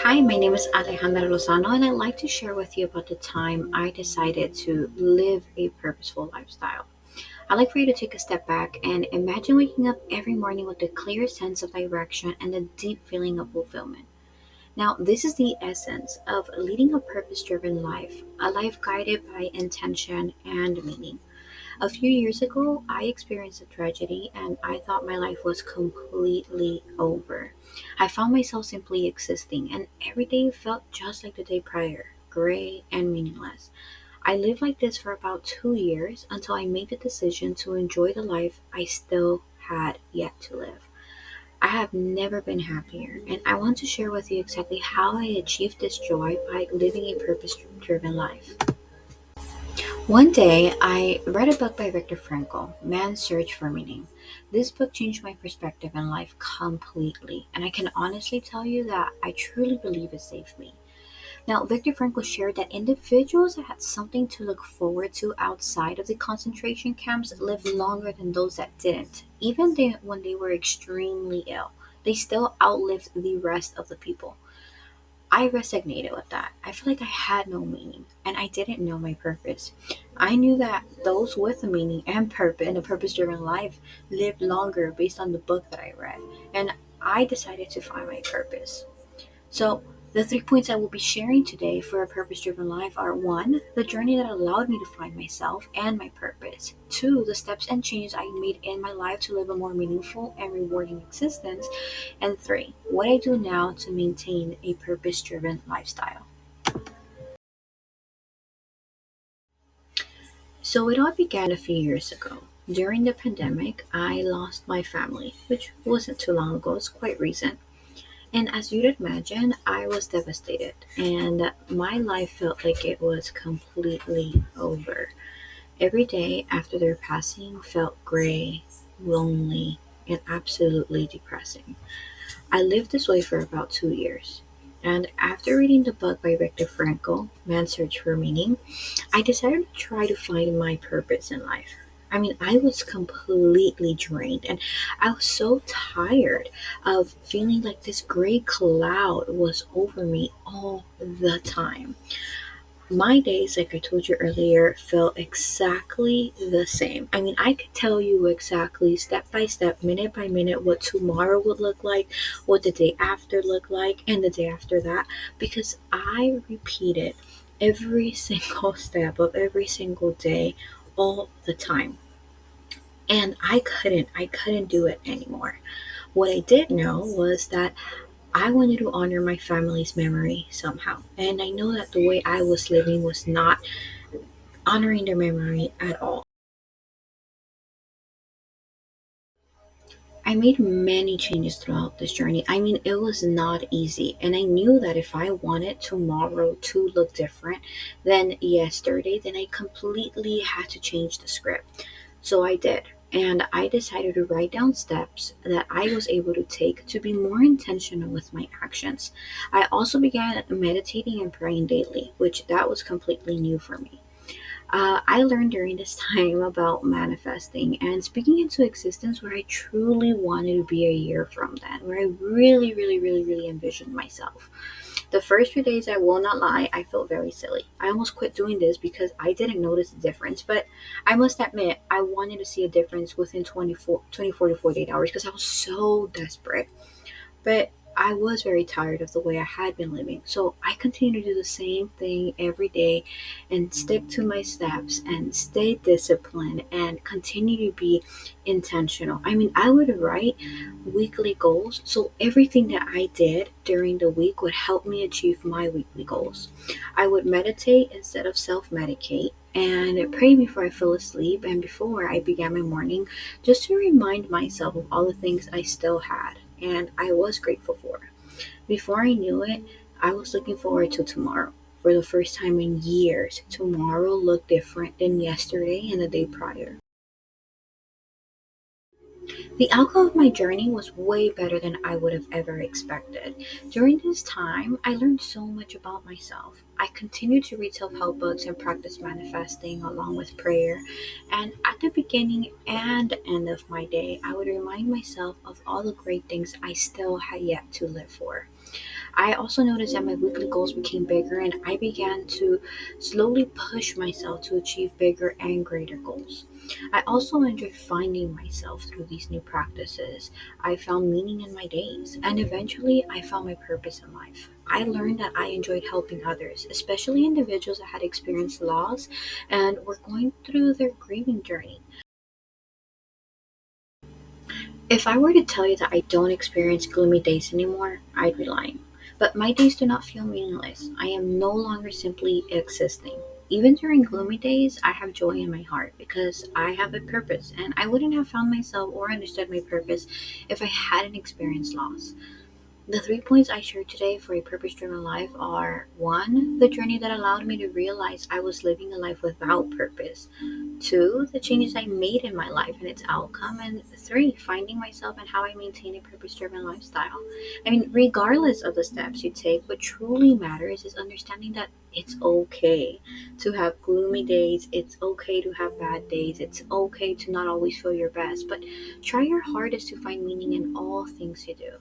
Hi, my name is Alejandra Lozano, and I'd like to share with you about the time I decided to live a purposeful lifestyle. I'd like for you to take a step back and imagine waking up every morning with a clear sense of direction and a deep feeling of fulfillment. Now, this is the essence of leading a purpose driven life, a life guided by intention and meaning. A few years ago, I experienced a tragedy and I thought my life was completely over. I found myself simply existing, and every day felt just like the day prior, gray and meaningless. I lived like this for about 2 years until I made the decision to enjoy the life I still had yet to live. I have never been happier, and I want to share with you exactly how I achieved this joy by living a purpose driven life. One day, I read a book by Viktor Frankl, Man's Search for Meaning. This book changed my perspective on life completely, and I can honestly tell you that I truly believe it saved me. Now, Viktor Frankl shared that individuals that had something to look forward to outside of the concentration camps lived longer than those that didn't. When they were extremely ill, they still outlived the rest of the people. I resonated with that. I feel like I had no meaning and I didn't know my purpose. I knew that those with a meaning and purpose and a purpose driven life lived longer based on the book that I read. And I decided to find my purpose. So, the 3 points I will be sharing today for a purpose driven life are: one, the journey that allowed me to find myself and my purpose; two, the steps and changes I made in my life to live a more meaningful and rewarding existence; and three, what I do now to maintain a purpose driven lifestyle. So, it all began a few years ago. During the pandemic, I lost my family, which wasn't too long ago, it's quite recent. And as you'd imagine, I was devastated, and my life felt like it was completely over. Every day after their passing felt gray, lonely, and absolutely depressing. I lived this way for about 2 years. And after reading the book by Viktor Frankl, Man's Search for Meaning, I decided to try to find my purpose in life. I mean, I was completely drained and I was so tired of feeling like this gray cloud was over me all the time. My days, like I told you earlier, felt exactly the same. I mean, I could tell you exactly, step by step, minute by minute, what tomorrow would look like, what the day after looked like, and the day after that, because I repeated every single step of every single day all the time. And I couldn't do it anymore. What I did know was that I wanted to honor my family's memory somehow. And I know that the way I was living was not honoring their memory at all. I made many changes throughout this journey. I mean, it was not easy. And I knew that if I wanted tomorrow to look different than yesterday, then I completely had to change the script. So I did. And I decided to write down steps that I was able to take to be more intentional with my actions. I also began meditating and praying daily, which that was completely new for me. I learned during this time about manifesting and speaking into existence where I truly wanted to be a year from then, where I really, really, really, really envisioned myself. The first few days, I will not lie, I felt very silly. I almost quit doing this because I didn't notice the difference, but I must admit, I wanted to see a difference within 24 to 48 hours because I was so desperate. But I was very tired of the way I had been living. So I continued to do the same thing every day and stick to my steps and stay disciplined and continue to be intentional. I mean, I would write weekly goals. So everything that I did during the week would help me achieve my weekly goals. I would meditate instead of self medicate and pray before I fell asleep and before I began my morning just to remind myself of all the things I still had and I was grateful for. Before I knew it, I was looking forward to tomorrow. For the first time in years, tomorrow looked different than yesterday and the day prior. The outcome of my journey was way better than I would have ever expected. During this time, I learned so much about myself. I continued to read self help books and practice manifesting along with prayer. And at the beginning and end of my day, I would remind myself of all the great things I still had yet to live for. I also noticed that my weekly goals became bigger and I began to slowly push myself to achieve bigger and greater goals. I also enjoy finding myself through these new practices. I found meaning in my days, and eventually I found my purpose in life. I learned that I enjoyed helping others, especially individuals that had experienced loss and were going through their grieving journey. If I were to tell you that I don't experience gloomy days anymore, I'd be lying. But my days do not feel meaningless. I am no longer simply existing. Even during gloomy days, I have joy in my heart because I have a purpose, and I wouldn't have found myself or understood my purpose if I hadn't experienced loss. The 3 points I shared today for a purpose driven life are: 1, the journey that allowed me to realize I was living a life without purpose; 2, the changes I made in my life and its outcome; and 3, finding myself and how I maintain a purpose driven lifestyle. I mean, regardless of the steps you take, what truly matters is understanding that it's okay to have gloomy days, it's okay to have bad days, it's okay to not always feel your best, but try your hardest to find meaning in all things you do.